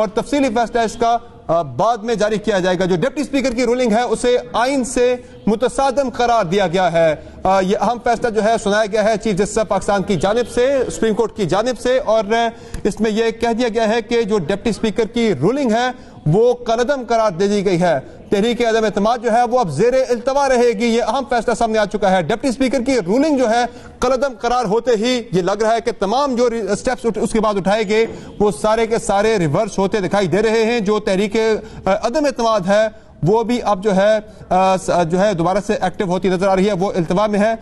اور تفصیلی فیصلہ اس کا بعد میں جاری کیا جائے گا. جو ڈپٹی اسپیکر کی رولنگ ہے اسے آئین سے متصادم قرار دیا گیا ہے. یہ اہم فیصلہ جو ہے سنایا گیا ہے چیف جسٹس پاکستان کی جانب سے, سپریم کورٹ کی جانب سے, اور اس میں یہ کہہ دیا گیا ہے کہ جو ڈپٹی اسپیکر کی رولنگ ہے وہ کالعدم قرار دے دی گئی ہے. تحریک عدم اعتماد جو ہے وہ اب زیر التوا رہے گی. یہ اہم فیصلہ سامنے آ چکا ہے. ڈپٹی اسپیکر کی رولنگ جو ہے کالعدم قرار ہوتے ہی یہ لگ رہا ہے کہ تمام جو سٹیپس اس کے بعد اٹھائے گئے وہ سارے کے سارے ریورس ہوتے دکھائی دے رہے ہیں. جو تحریک عدم اعتماد ہے وہ بھی اب جو ہے دوبارہ سے ایکٹیو ہوتی نظر آ رہی ہے, وہ التوا میں ہے.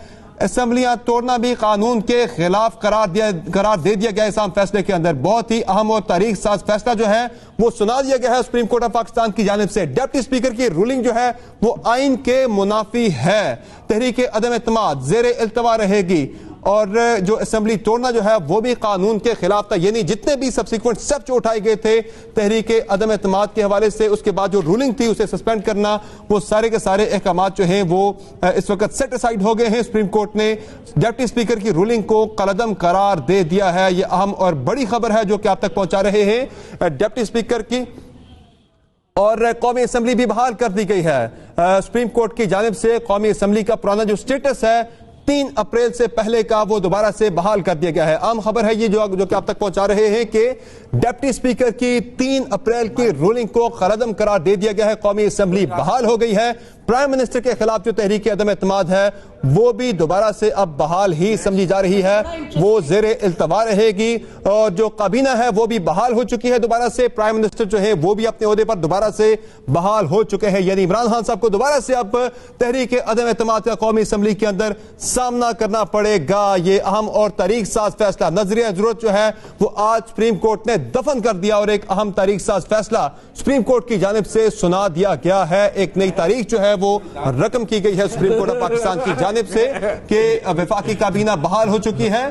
اسمبلیاں توڑنا بھی قانون کے خلاف قرار دے دیا گیا اس اہم فیصلے کے اندر. بہت ہی اہم اور تاریخ ساز فیصلہ جو ہے وہ سنا دیا گیا ہے سپریم کورٹ آف پاکستان کی جانب سے. ڈپٹی اسپیکر کی رولنگ جو ہے وہ آئین کے منافی ہے. تحریک عدم اعتماد زیر التوا رہے گی, اور جو اسمبلی توڑنا جو ہے وہ بھی قانون کے خلاف تھا. یعنی جتنے بھی سبسیکوینٹ سٹیپ جو اٹھائے گئے تھے تحریک عدم اعتماد کے حوالے سے, اس کے بعد جو رولنگ تھی اسے سسپینڈ کرنا, وہ سارے کے سارے احکامات جو ہیں وہ اس وقت سیٹ اسائیڈ ہو گئے ہیں. سپریم کورٹ نے ڈپٹی اسپیکر کی رولنگ کو کالعدم قرار دے دیا ہے. یہ اہم اور بڑی خبر ہے جو کہ آپ تک پہنچا رہے ہیں. ڈپٹی اسپیکر کی اور قومی اسمبلی بھی بحال کر دی گئی ہے. سپریم کورٹ کی جانب سے قومی اسمبلی کا پرانا جو سٹیٹس ہے 3 اپریل سے پہلے کا وہ دوبارہ سے بحال کر دیا گیا ہے. عام خبر ہے یہ جو کہ آپ تک پہنچا رہے ہیں کہ ڈپٹی اسپیکر کی 3 اپریل کی رولنگ کو کالعدم قرار دے دیا گیا ہے. قومی اسمبلی بحال ہو گئی ہے. پرائم منسٹر کے خلاف جو تحریک عدم اعتماد ہے وہ بھی دوبارہ سے اب بحال ہی سمجھی جا رہی ہے, وہ زیر التوا رہے گی. اور جو کابینہ ہے وہ بھی بحال ہو چکی ہے دوبارہ سے. پرائم منسٹر جو ہے وہ بھی اپنے عہدے پر دوبارہ سے بحال ہو چکے ہیں. یعنی عمران خان صاحب کو دوبارہ سے اب تحریک عدم اعتماد کا قومی اسمبلی کے اندر سامنا کرنا پڑے گا. یہ اہم اور تاریخ ساز فیصلہ نظریہ ضرورت جو ہے وہ آج سپریم کورٹ نے دفن کر دیا, اور ایک اہم تاریخ ساز فیصلہ سپریم کورٹ کی جانب سے سنا دیا گیا ہے. ایک نئی تاریخ جو ہے وہ رقم کی گئی ہے سپریم کورٹ آف پاکستان کی جانب سے کہ وفاقی کابینہ بحال ہو چکی ہے,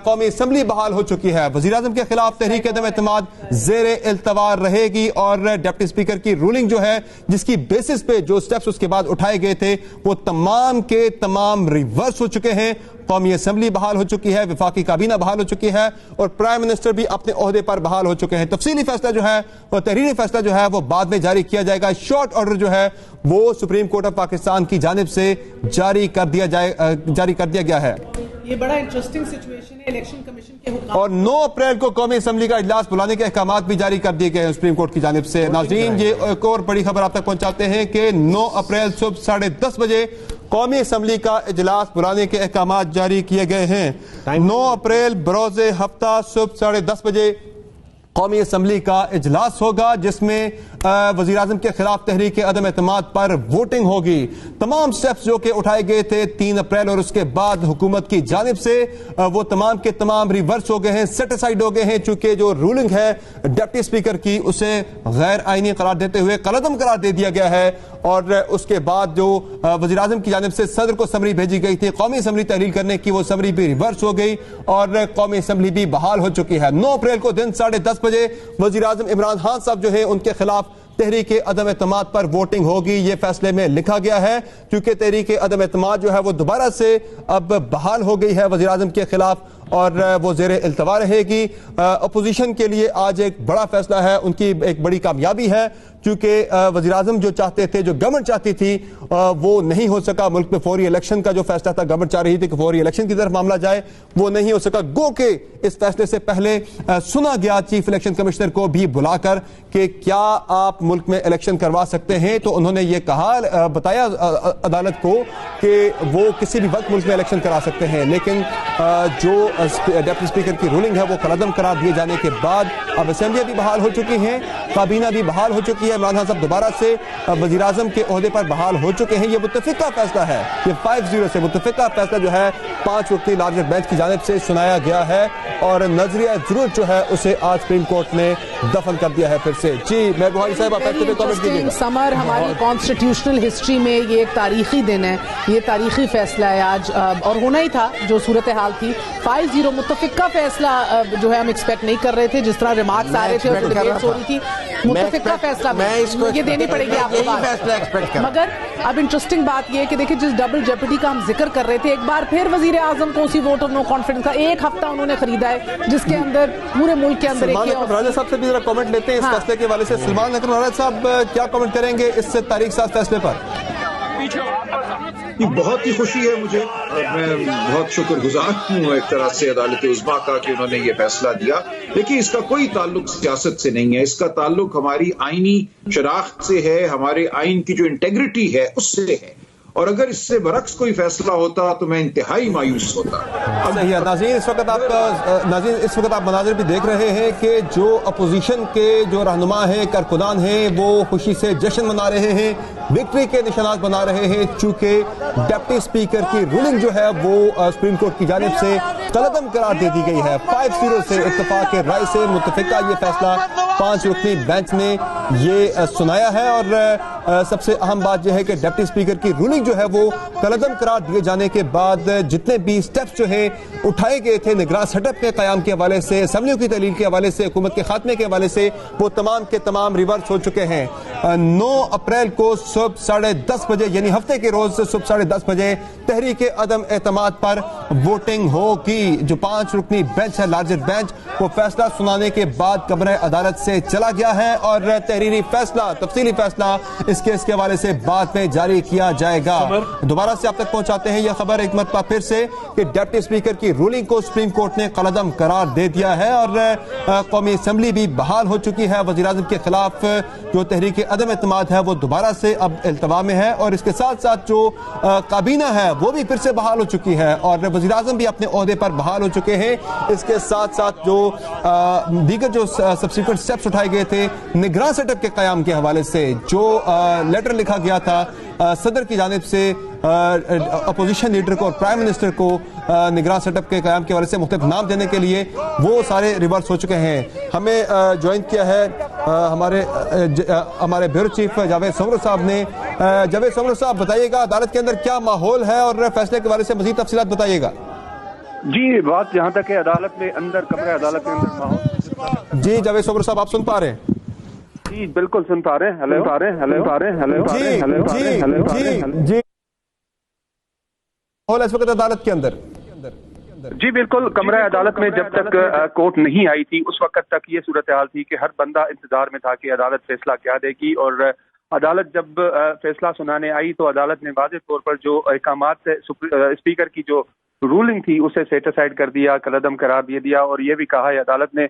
قومی اسمبلی بحال ہو چکی ہے. وزیراعظم کے خلاف تحریک عدم اعتماد زیر التوا رہے گی, اور ڈپٹی اسپیکر کی رولنگ جو ہے جس کی بیسس پہ جو سٹیپس اس کے بعد اٹھائے گئے تھے وہ تمام کے تمام ریورس ہو چکے ہیں. قومی اسمبلی بحال ہو چکی ہے, وفاقی کابینہ بحال ہو چکی ہے, اور پرائم منسٹر بھی اپنے عہدے پر بحال ہو چکے ہیں. تفصیلی فیصلہ جو ہے وہ تحریری فیصلہ جو ہے وہ بعد میں جاری کیا جائے گا. شارٹ آرڈر جو ہے وہ سپریم کورٹ آف پاکستان کی جانب سے جاری کر دیا گیا ہے. یہ بڑا انٹرسٹنگ سچویشن ہے. الیکشن کمیشن کے حکام اور 9 اپریل کو قومی اسمبلی کا اجلاس بلانے کے احکامات بھی جاری کر دیے گئے ہیں سپریم کورٹ کی جانب سے. ناظرین یہ ایک اور بڑی خبر آپ تک پہنچاتے ہیں کہ 9 اپریل صبح 10:30 بجے قومی اسمبلی کا اجلاس بلانے کے احکامات جاری کیے گئے ہیں. 9 اپریل بروز ہفتہ صبح 10:30 بجے قومی اسمبلی کا اجلاس ہوگا جس میں وزیراعظم کے خلاف تحریک عدم اعتماد پر ووٹنگ ہوگی. تمام سٹیپس جو کہ اٹھائے گئے تھے 3 اپریل اور اس کے بعد حکومت کی جانب سے وہ تمام کے تمام ریورس ہو گئے ہیں, سیٹ اسائیڈ ہو گئے ہیں, چونکہ جو رولنگ ہے ڈپٹی اسپیکر کی اسے غیر آئینی قرار دیتے ہوئے کالعدم قرار دے دیا گیا ہے. اور اس کے بعد جو وزیراعظم کی جانب سے صدر کو سمری بھیجی گئی تھی قومی اسمبلی تحلیل کرنے کی, وہ سمری بھی ریورس ہو گئی اور قومی اسمبلی بھی بحال ہو چکی ہے. 9 اپریل کو دن 10:30 بجے وزیراعظم عمران خان صاحب جو ہے ان کے خلاف تحریک عدم اعتماد پر ووٹنگ ہوگی. یہ فیصلے میں لکھا گیا ہے کیونکہ تحریک عدم اعتماد جو ہے وہ دوبارہ سے اب بحال ہو گئی ہے وزیراعظم کے خلاف, اور وہ زیر التوا رہے گی. اپوزیشن کے لیے آج ایک بڑا فیصلہ ہے, ان کی ایک بڑی کامیابی ہے, کیونکہ وزیراعظم جو چاہتے تھے, جو گورنمنٹ چاہتی تھی وہ نہیں ہو سکا. ملک میں فوری الیکشن کا جو فیصلہ تھا, گورنمنٹ چاہ رہی تھی کہ فوری الیکشن کی طرف معاملہ جائے, وہ نہیں ہو سکا. گو کہ اس فیصلے سے پہلے سنا گیا چیف الیکشن کمشنر کو بھی بلا کر کہ کیا آپ ملک میں الیکشن کروا سکتے ہیں, تو انہوں نے یہ کہا, بتایا عدالت کو کہ وہ کسی بھی وقت ملک میں الیکشن کرا سکتے ہیں. لیکن جو ڈپٹی اسپیکر کی رولنگ ہے وہ کالعدم قرار دیے جانے کے بعد اب اسمبلیاں بھی بحال ہو چکی ہیں, کابینہ بھی بحال ہو چکی ہے. عمران خان صاحب دوبارہ سے وزیراعظم کے عہدے پر بحال ہو چکے ہیں. یہ متفقہ فیصلہ ہے, یہ 5-0 سے متفقہ فیصلہ جو ہے 5 رکنی لارجر بینچ کی جانب سے سنایا گیا ہے, اور نظریہ ضرورت جو ہے اسے آج سپریم کورٹ نے دفن کر دیا ہے پھر سے. جی میں بہاری صاحب آپ ایکٹیو کامنٹ کیجئے گا. سمر ہماری کانسٹیٹیوشنل ہسٹری میں یہ ایک تاریخی دن ہے, یہ تاریخی فیصلہ ہے آج, اور ہونا ہی تھا جو صورتحال تھی. 5 5-0 متفقہ فیصلہ جو ہے ہم ایکسپیکٹ نہیں کر رہے تھے, جس طرح ریمارکس آ رہے تھے اور ڈیبیٹس ہو رہی تھی. متفقہ فیصلہ یہ دینی پڑے گی آپ کو. مگر اب انٹرسٹنگ بات یہ ہے کہ دیکھیں جس ڈبل جیپٹی کا ہم ذکر کر رہے تھے, ایک بار پھر وزیر اعظم کو اسی ووٹ آف نو کانفیڈنس کا 1 ہفتہ انہوں نے خریدا ہے, جس کے اندر پورے ملک کے اندر راجہ صاحب سے بھی ذرا کامنٹ لیتے ہیں اس فیصلے کے حوالے سے. سلمان اکرم راجہ صاحب کیا کامنٹ کریں گے اس سے تاریخ ساز فیصلے پر؟ بہت ہی خوشی ہے مجھے, میں بہت شکر گزار ہوں ایک طرح سے عدالت عظمیٰ کا کہ انہوں نے یہ فیصلہ دیا. دیکھیے اس کا کوئی تعلق سیاست سے نہیں ہے, اس کا تعلق ہماری آئینی شناخت سے ہے, ہمارے آئین کی جو انٹیگریٹی ہے اس سے ہے, اور اگر اس سے برعکس کوئی فیصلہ ہوتا تو میں انتہائی مایوس ہوتا. صحیح ہے. ناظرین اس وقت آپ مناظر بھی دیکھ رہے ہیں کہ جو اپوزیشن کے جو رہنما ہیں, کارکنان ہیں, وہ خوشی سے جشن منا رہے ہیں, وکٹری کے نشانات بنا رہے ہیں, چونکہ ڈپٹی اسپیکر کی رولنگ جو ہے وہ سپریم کورٹ کی جانب سے کالعدم قرار دے دی گئی ہے. 5-0 سے اتفاق رائے سے متفقہ یہ فیصلہ 5 رکنی بینچ نے یہ سنایا ہے. اور سب سے اہم بات یہ ہے کہ ڈپٹی اسپیکر کی رولنگ جو ہے وہ کالعدم قرار دیے جانے کے بعد جتنے بھی سٹیپس جو ہیں اٹھائے گئے تھے نگراں سیٹ اپ کے قیام کے حوالے سے, اسمبلیوں کی تحلیل کے حوالے سے, حکومت کے خاتمے کے حوالے سے, وہ تمام کے تمام ریورس ہو چکے ہیں. 9 اپریل کو صبح 10:30 بجے یعنی ہفتے کے روز صبح 10:30 بجے تحریک عدم اعتماد پر ووٹنگ ہوگی. جو 5 رکنی بینچ ہے, لارجر بینچ, وہ فیصلہ سنانے کے بعد کمرہ عدالت سے چلا گیا ہے اور تحریری فیصلہ, تفصیلی فیصلہ اس کیس کے حوالے سے بعد میں جاری کیا جائے گا. دوبارہ سے آپ تک پہنچاتے ہیں یہ خبر ایک مرتبہ پھر سے کہ ڈپٹی اسپیکر کی رولنگ کو سپریم کورٹ نے کالعدم قرار دے دیا ہے اور قومی اسمبلی بھی بحال ہو چکی ہے. وزیر اعظم کے خلاف جو تحریک عدم اعتماد ہے وہ دوبارہ سے اب التوا میں ہے, اور اس کے ساتھ ساتھ جو کابینہ ہے وہ بھی پھر سے بحال ہو چکی ہے اور وزیر اعظم بھی اپنے عہدے پر بحال ہو چکے ہیں. اس کے ساتھ ساتھ جو دیگر جو سبسیکوئنٹ سٹیپس اٹھائے گئے تھے نگراں سیٹ اپ کے قیام کے حوالے سے, جو لیٹر لکھا گیا تھا صدر کی جانب سے اپوزیشن لیڈر کو اور پرائم منسٹر کو نگراں سیٹ اپ کے قیام کے حوالے سے مختلف نام دینے کے لیے, وہ سارے ریورس ہو چکے ہیں. ہمیں جوائن کیا ہے ہمارے بیورو چیف جاوید سمرو صاحب نے. جاوید سمرو صاحب بتائیے گا عدالت کے اندر کیا ماحول ہے اور فیصلے کے حوالے سے مزید تفصیلات بتائیے گا. جی بات جہاں تک ہے عدالت میں اندر, کمرہ عدالت کے اندر ماحول. جی جاوید سمرو صاحب آپ سن پا رہے ہیں؟ جی بالکل سن پا رہے ہیں. جی اس وقت عدالت کے اندر. جی بالکل, کمرہ عدالت میں جب تک کورٹ نہیں آئی تھی اس وقت تک یہ صورتحال تھی کہ ہر بندہ انتظار میں تھا کہ عدالت فیصلہ کیا دے گی, اور عدالت جب فیصلہ سنانے آئی تو عدالت نے واضح طور پر جو احکامات اسپیکر کی جو رولنگ تھی اسے سیٹ اسائڈ کر دیا, کالعدم قرار دے دیا, اور یہ بھی کہا ہے عدالت نے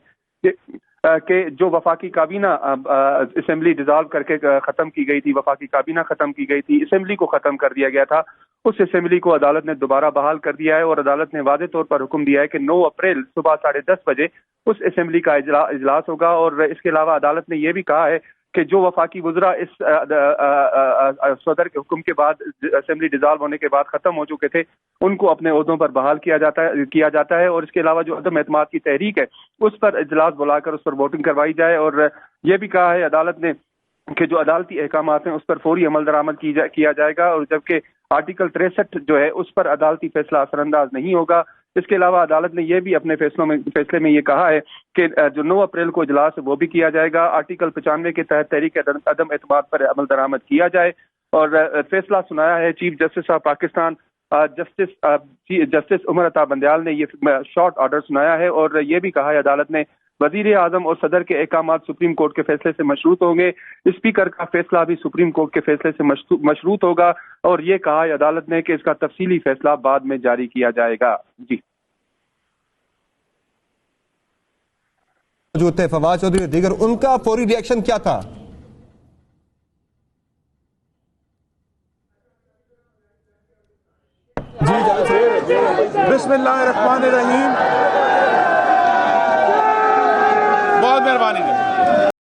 کہ جو وفاقی کابینہ اسمبلی ڈیزالو کر کے ختم کی گئی تھی, وفاقی کابینہ ختم کی گئی تھی, اسمبلی کو ختم کر دیا گیا تھا, اس اسمبلی کو عدالت نے دوبارہ بحال کر دیا ہے. اور عدالت نے واضح طور پر حکم دیا ہے کہ 9 اپریل صبح 10:30 بجے اس اسمبلی کا اجلاس ہوگا. اور اس کے علاوہ عدالت نے یہ بھی کہا ہے کہ جو وفاقی وزراء اس صدر کے حکم کے بعد اسمبلی ڈیزالو ہونے کے بعد ختم ہو چکے تھے ان کو اپنے عہدوں پر بحال کیا جاتا ہے. اور اس کے علاوہ جو عدم اعتماد کی تحریک ہے اس پر اجلاس بلا کر اس پر ووٹنگ کروائی جائے. اور یہ بھی کہا ہے عدالت نے کہ جو عدالتی احکامات ہیں اس پر فوری عمل درآمد کیا جائے گا, اور جبکہ آرٹیکل 63 جو ہے اس پر عدالتی فیصلہ اثر انداز نہیں ہوگا. اس کے علاوہ عدالت نے یہ بھی اپنے فیصلے میں یہ کہا ہے کہ جو 9 اپریل کو اجلاس ہے وہ بھی کیا جائے گا, آرٹیکل 95 کے تحت تحریک عدم اعتماد پر عمل درآمد کیا جائے. اور فیصلہ سنایا ہے chief justice of Pakistan justice Umar Ata Bandial نے, یہ شارٹ آرڈر سنایا ہے. اور یہ بھی کہا ہے عدالت نے وزیر اعظم اور صدر کے احکامات سپریم کورٹ کے فیصلے سے مشروط ہوں گے, اسپیکر کا فیصلہ بھی سپریم کورٹ کے فیصلے سے مشروط ہوگا. اور یہ کہا ہے عدالت نے کہ اس کا تفصیلی فیصلہ بعد میں جاری کیا جائے گا. جی جو تھے فواد چودھری دیگر, ان کا فوری ری ایکشن کیا تھا؟ بسم اللہ الرحمن الرحیم.